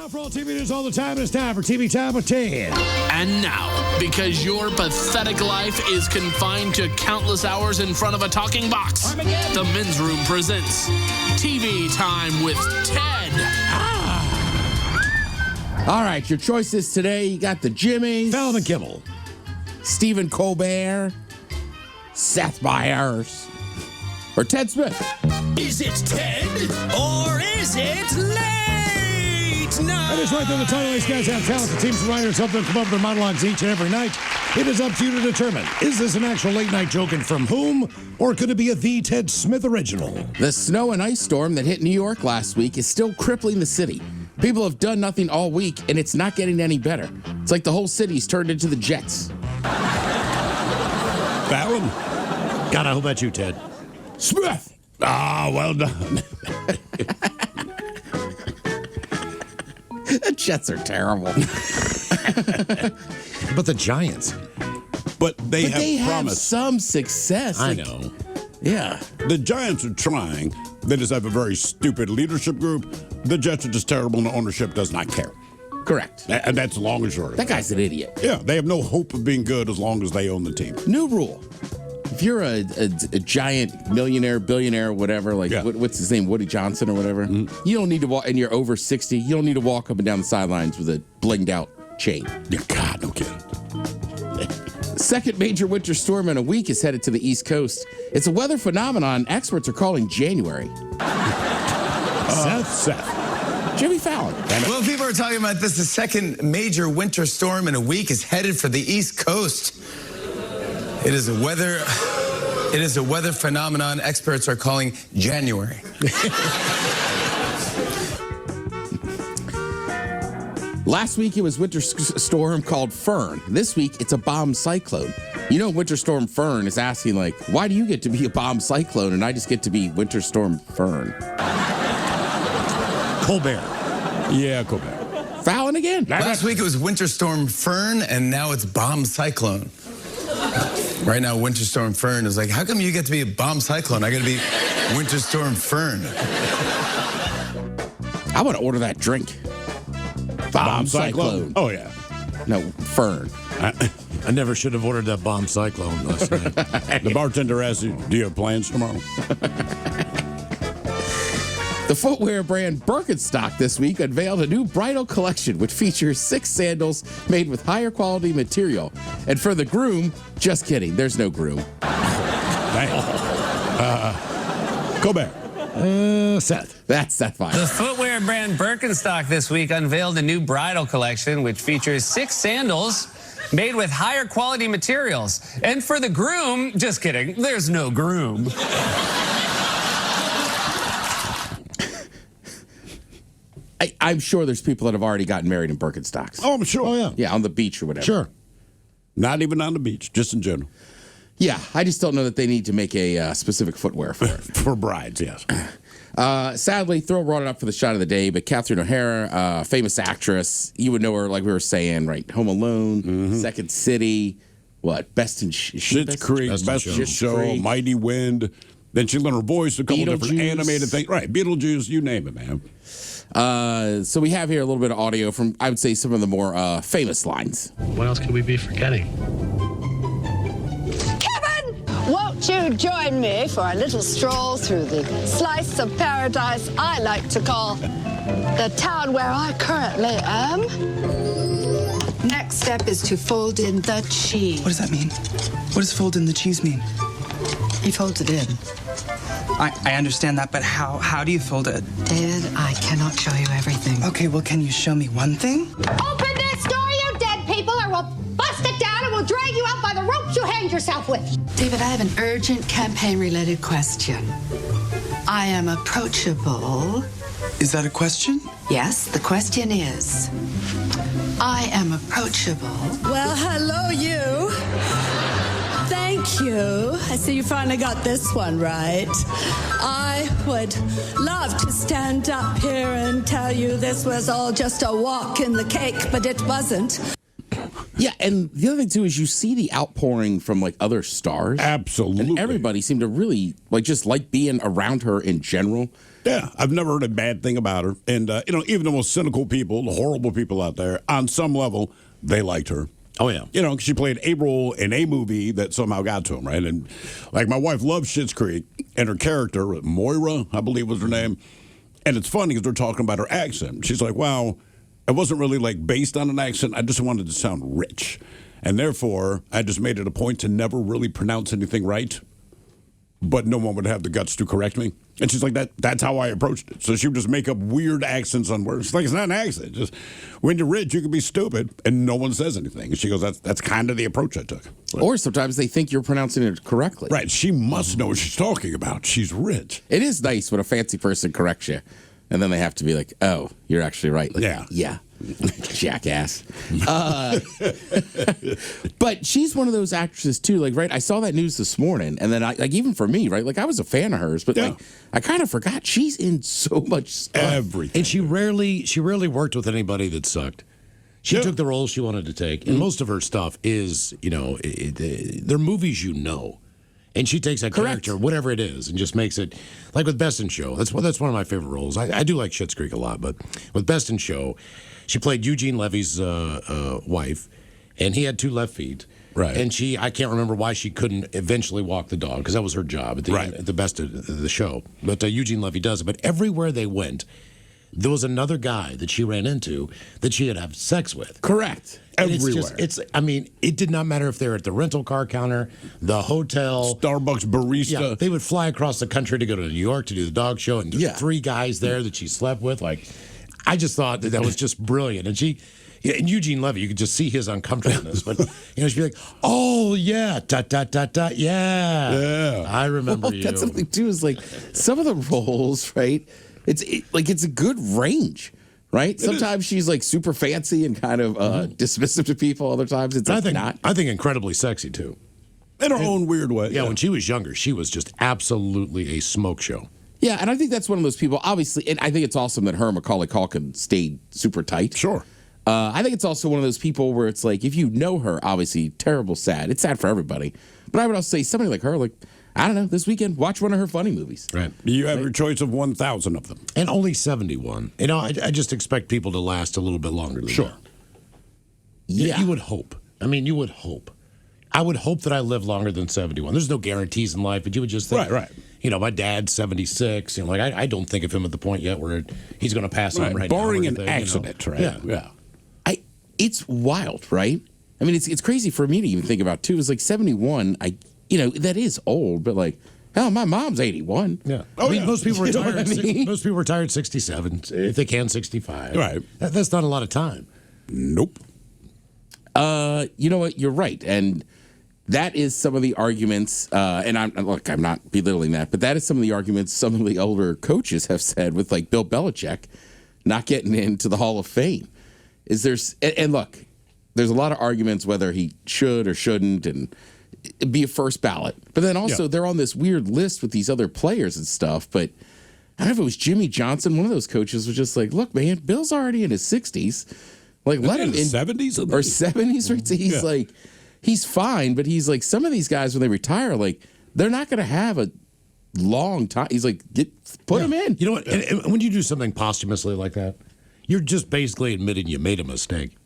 Now for all TV news all the time, it's time for TV Time with Ted. And now, because your pathetic life is confined to countless hours in front of a talking box, the Men's Room presents TV Time with Ted. All right, your choices today. You got the Jimmys, Fallon and Kimmel, Stephen Colbert, Seth Meyers, or Ted Smith. Is it Ted or is it late night? That is right there. The title. These guys have talent. The teams and writers help them come up with their monologues each and every night. It is up to you to determine, is this an actual late night joke and from whom, or could it be a The Ted Smith original? The snow and ice storm that hit New York last week is still crippling the city. People have done nothing all week, and it's not getting any better. It's like the whole city's turned into the Jets. Fallon? God, I hope that's you, Ted. Smith! Ah, well done. The Jets are terrible. But the Giants. But they have promised. some success. I know. Yeah. The Giants are trying. They just have a very stupid leadership group. The Jets are just terrible, and the ownership does not care. Correct. And that's long and short of it. That guy's an idiot. Yeah, they have no hope of being good as long as they own the team. New rule. If you're a giant millionaire, billionaire, whatever, like what's his name, Woody Johnson or whatever, you don't need to walk, and you're over 60, you don't need to walk up and down the sidelines with a blinged out chain. Yeah, God, no kidding. Second major winter storm in a week is headed to the East Coast. It's a weather phenomenon experts are calling January. Seth. Jimmy Fallon. Well, people are talking about this. The second major winter storm in a week is headed for the East Coast. It is a weather phenomenon experts are calling January. Last week it was winter storm called Fern. This week it's a bomb cyclone. You know, Winter Storm Fern is asking, like, why do you get to be a bomb cyclone and I just get to be Winter Storm Fern? Colbert. Yeah, Colbert. Fallon again. Last week it was Winter Storm Fern, and now it's bomb cyclone. Right now, Winter Storm Fern is like, how come you get to be a bomb cyclone? I got to be Winter Storm Fern. I want to order that drink. Bomb cyclone. Oh, yeah. No, Fern. I never should have ordered that bomb cyclone last night. The bartender asked you, do you have plans tomorrow? The footwear brand Birkenstock this week unveiled a new bridal collection which features 6 sandals made with higher quality material. And for the groom, just kidding, there's no groom. Colbert. Seth. That's Seth The Meyers. footwear brand Birkenstock this week unveiled a new bridal collection which features 6 sandals made with higher quality materials. And for the groom, just kidding, there's no groom. I'm sure there's people that have already gotten married in Birkenstocks. Oh, I'm sure. Oh, yeah. Yeah, on the beach or whatever. Sure. Not even on the beach, just in general. Yeah, I just don't know that they need to make a specific footwear for it. For brides, yes. Sadly, Thrill brought it up for the shot of the day, but Catherine O Hara, famous actress, you would know her like we were saying, right? Home Alone, Second City, what? Best in Schitt's Creek, Best in Show, Creek. Mighty Wind. Then she lent her voice to a couple different Beetlejuice. animated things. Right, Beetlejuice, you name it, man. So we have here a little bit of audio from, I would say, some of the more famous lines. What else could we be forgetting? Kevin, won't you join me for a little stroll through the slice of paradise I like to call the town where I currently am? Next step is to fold in the cheese. What does that mean? What does fold in the cheese mean? He folds it in. I understand that, but how do you fold it? David, I cannot show you everything. Okay, well, can you show me one thing? Open this door, you dead people, or we'll bust it down and we'll drag you out by the ropes you hanged yourself with. David, I have an urgent campaign-related question. I am approachable. Is that a question? Yes, the question is, I am approachable. Well, hello, you. Thank you. I see you finally got this one right. I would love to stand up here and tell you this was all just a walk in the cake, but it wasn't. Yeah, and the other thing, too, is you see the outpouring from, like, other stars. Absolutely. And everybody seemed to really, like, just like being around her in general. Yeah, I've never heard a bad thing about her. And, even the most cynical people, the horrible people out there, on some level, they liked her. Oh, yeah. She played April in a movie that somehow got to him, right? And, like, my wife loves Schitt's Creek, and her character, Moira, I believe was her name. And it's funny because they're talking about her accent. She's like, wow, it wasn't really, like, based on an accent. I just wanted to sound rich. And therefore, I just made it a point to never really pronounce anything right. But no one would have the guts to correct me. And she's like, that's how I approached it. So she would just make up weird accents on words. It's like, it's not an accent. Just when you're rich, you can be stupid and no one says anything. And she goes, that's kind of the approach I took. Or sometimes they think you're pronouncing it correctly. Right. She must know what she's talking about. She's rich. It is nice when a fancy person corrects you. And then they have to be like, oh, you're actually right. Like, yeah. Jackass. But she's one of those actresses too. Like, right, I saw that news this morning, and then even for me, right, like I was a fan of hers, but like I kind of forgot she's in so much stuff. Everything. And she rarely worked with anybody that sucked. She took the roles she wanted to take, and most of her stuff is, they're movies and she takes that character, whatever it is, and just makes it like with Best in Show. That's one of my favorite roles. I do like Schitt's Creek a lot, but with Best in Show, she played Eugene Levy's wife, and he had 2 left feet. Right. And I can't remember why she couldn't eventually walk the dog, because that was her job at the best of the show. But Eugene Levy does it. But everywhere they went, there was another guy that she ran into that she had had sex with. Correct. And Everywhere. It did not matter if they were at the rental car counter, the hotel, Starbucks barista. Yeah, they would fly across the country to go to New York to do the dog show, and there's 3 guys there that she slept with. Like, I just thought that was just brilliant. And and Eugene Levy, you could just see his uncomfortableness. But she'd be like, "Oh yeah, yeah, I remember you." That's something too. Is like some of the roles, right? It's a good range. Right? Sometimes she's like super fancy and kind of dismissive to people. Other times it's not. I think incredibly sexy too. In her own weird way. Yeah, when she was younger, she was just absolutely a smoke show. Yeah, and I think that's one of those people, obviously, and I think it's awesome that her and Macaulay Culkin stayed super tight. Sure. I think it's also one of those people where it's like, if you know her, obviously, terrible, sad. It's sad for everybody. But I would also say somebody like her, like, I don't know, this weekend, watch one of her funny movies. Right. You have your choice of 1,000 of them. And only 71. I just expect people to last a little bit longer than that. Yeah. You would hope. You would hope. I would hope that I live longer than 71. There's no guarantees in life, but you would just think, right. My dad's 76. I don't think of him at the point yet where he's going to pass on right now. Barring an accident, right? Yeah. It's wild, right? It's crazy for me to even think about, too. It's like 71, that is old, but like, hell, my mom's 81. Yeah. Most people retire. Most people retire at 67, if they can, 65. Right. That's not a lot of time. Nope. You know what? You're right, and that is some of the arguments. And I'm not belittling that, but that is some of the arguments some of the older coaches have said with like Bill Belichick not getting into the Hall of Fame. And look, there's a lot of arguments whether he should or shouldn't, and be a first ballot. But then also they're on this weird list with these other players and stuff. But I don't know if it was Jimmy Johnson, one of those coaches was just like, look, man, Bill's already in his 60s. Like, let him in 70s or 70s. Right? He's like, he's fine, but he's like, some of these guys when they retire, like, they're not going to have a long time. He's like, put him in. You know what? And when you do something posthumously like that, you're just basically admitting you made a mistake.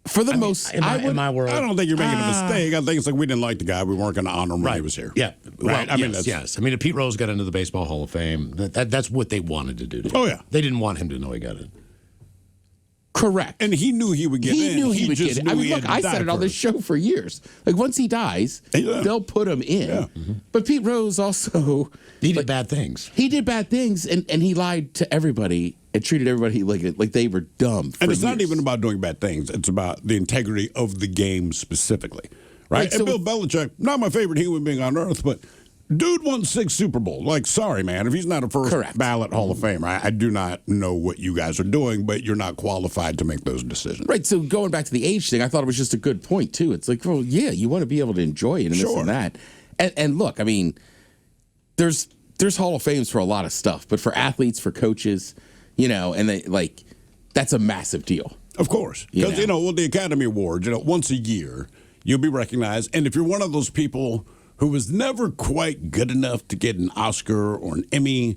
For the most, in my world, I don't think you're making a mistake. I think it's like we didn't like the guy. We weren't going to honor him when he was here. Yeah, right. Well, yes. If Pete Rose got into the Baseball Hall of Fame, that's what they wanted to do. To him. They didn't want him to know he got it. Correct. And he knew he would get in. He knew he would get in. I said it on this show for years. Like, once he dies, they'll put him in. Yeah. Mm-hmm. But Pete Rose also... He did bad things. He did bad things, and he lied to everybody and treated everybody like they were dumb. And it's not even about doing bad things. It's about the integrity of the game specifically. Right? And Bill Belichick, not my favorite human being on earth, but... Dude won 6 Super Bowls. Like, sorry, man. If he's not a first ballot Hall of Famer, I do not know what you guys are doing, but you're not qualified to make those decisions. Right. So going back to the age thing, I thought it was just a good point, too. It's like, well, yeah, you want to be able to enjoy it and this and that. And look, there's Hall of Fames for a lot of stuff, but for athletes, for coaches, and they that's a massive deal. Of course. Because, the Academy Awards, once a year, you'll be recognized. And if you're one of those people who was never quite good enough to get an Oscar or an Emmy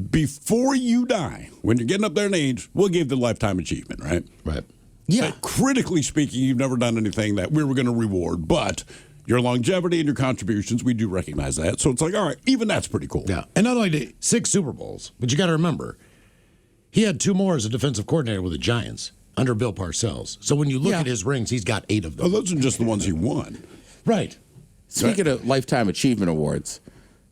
before you die, when you're getting up there in age, we'll give the lifetime achievement, right? Right. Yeah. Like, critically speaking, you've never done anything that we were going to reward, but your longevity and your contributions, we do recognize that. So it's like, all right, even that's pretty cool. Yeah. And not only 6 Super Bowls, but you got to remember, he had 2 more as a defensive coordinator with the Giants under Bill Parcells. So when you look at his rings, he's got 8 of them. Oh, those are just the ones he won. Right. Speaking of Lifetime Achievement Awards,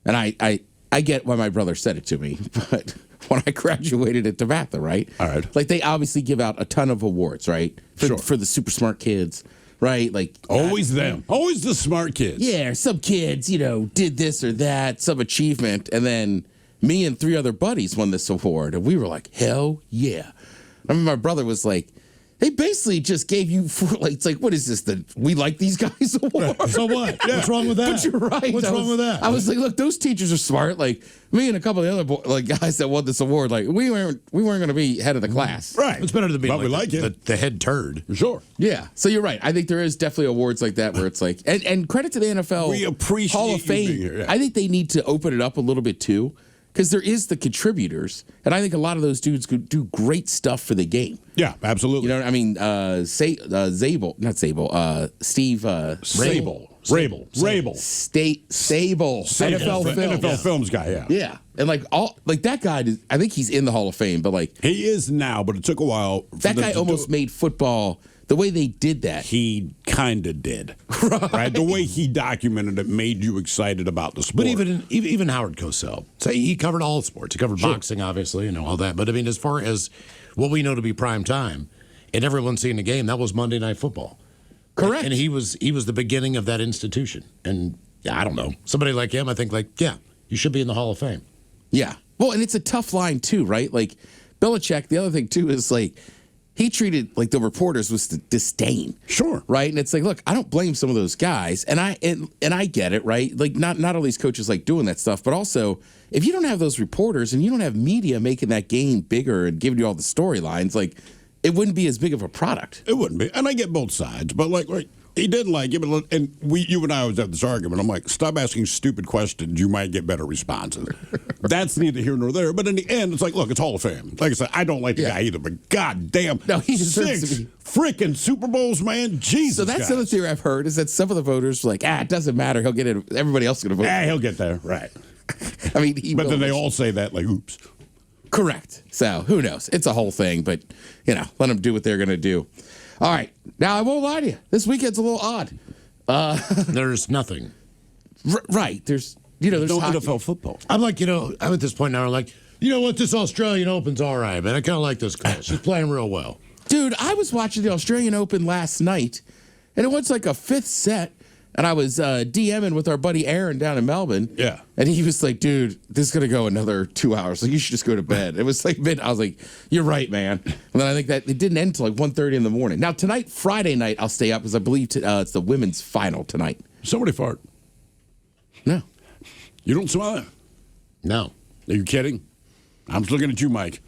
and I get why my brother said it to me, but when I graduated at Tabatha, right? All right. Like, they obviously give out a ton of awards, right? For the super smart kids, right? Like, always them. Always the smart kids. Yeah, some kids, did this or that, some achievement, and then me and 3 other buddies won this award, and we were like, hell yeah. I mean, my brother was like, they basically just gave you, it's like, what is this, the We Like These Guys award? So what? Yeah. What's wrong with that? But you're right. What's wrong with that? I was like, look, those teachers are smart. Like, me and a couple of the other guys that won this award, like, we weren't going to be head of the class. Right. It's better than being But we like it. The head turd. Sure. Yeah. So you're right. I think there is definitely awards like that where it's like, and credit to the NFL We appreciate Hall of you Fame. being here, yeah. I think they need to open it up a little bit too, because there is the contributors, and I think a lot of those dudes could do great stuff for the game. Yeah, absolutely. You know what I mean? Steve Sable. NFL Films guy, yeah. Yeah. And like that guy, I think he's in the Hall of Fame, but like He is now, but it took a while. For that them guy to almost do it. made football the way they did that. He kind of did. Right. The way he documented it made you excited about the sport. But even Howard Cosell, so he covered all sports. He covered boxing, obviously, all that. But I mean, as far as what we know to be prime time, and everyone seeing the game, that was Monday Night Football. Correct. And he was the beginning of that institution. And I don't know, somebody like him, I think you should be in the Hall of Fame. Yeah. Well, and it's a tough line too, right? Like Belichick, the other thing too is like he treated like the reporters with disdain. Sure. Right? And it's like, look, I don't blame some of those guys. And I get it, right? Like not all these coaches like doing that stuff, but also if you don't have those reporters and you don't have media making that game bigger and giving you all the storylines, like it wouldn't be as big of a product. It wouldn't be. And I get both sides, but like he didn't like it. And you and I always have this argument. I'm like, stop asking stupid questions. You might get better responses. That's neither here nor there. But in the end, it's like, look, it's Hall of Fame. Like I said, I don't like the guy either, but god damn. No, he deserves 6 to be. freaking Super Bowls, man. Jesus. So that's the other theory I've heard is that some of the voters were like, it doesn't matter. He'll get it. Everybody else is going to vote. He'll get there. Right. I mean, but then they all say that like, oops. Correct. So who knows? It's a whole thing, but let them do what they're going to do. All right. Now I won't lie to you. This weekend's a little odd. There's nothing. Right. There's no hockey. NFL football. I'm like, I'm at this point now. I'm like, you know what? This Australian Open's all right, man. I kind of like this girl. She's playing real well. Dude, I was watching the Australian Open last night, and it was like a 5th set. And I was DMing with our buddy Aaron down in Melbourne. Yeah. And he was like, dude, this is going to go another 2 hours. Like, you should just go to bed. It was like I was like, you're right, man. And then I think that it didn't end until like 1:30 in the morning. Now, tonight, Friday night, I'll stay up because I believe it's the women's final tonight. Somebody fart. No. You don't smell it? No. Are you kidding? I'm just looking at you, Mike.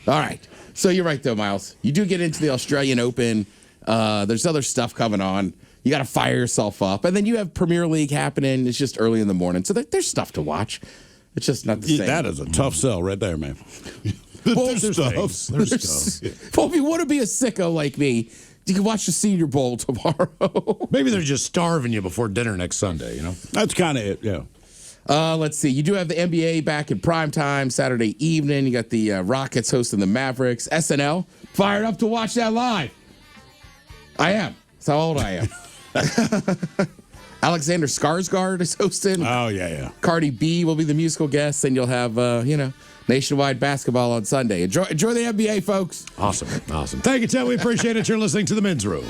All right. So you're right, though, Miles. You do get into the Australian Open. There's other stuff coming on. You got to fire yourself up. And then you have Premier League happening. It's just early in the morning. So there's stuff to watch. It's just not the same. That is a tough sell right there, man. There's stuff. Well, if you want to be a sicko like me, you can watch the Senior Bowl tomorrow. Maybe they're just starving you before dinner next Sunday, That's kind of it, yeah. Let's see. You do have the NBA back in prime time Saturday evening. You got the Rockets hosting the Mavericks. SNL, fired up to watch that live. I am. That's how old I am. Alexander Skarsgård is hosting. Oh, yeah. Cardi B will be the musical guest, and you'll have, nationwide basketball on Sunday. Enjoy the NBA, folks. Awesome. Thank you, Ted. We appreciate it. You're listening to The Men's Room.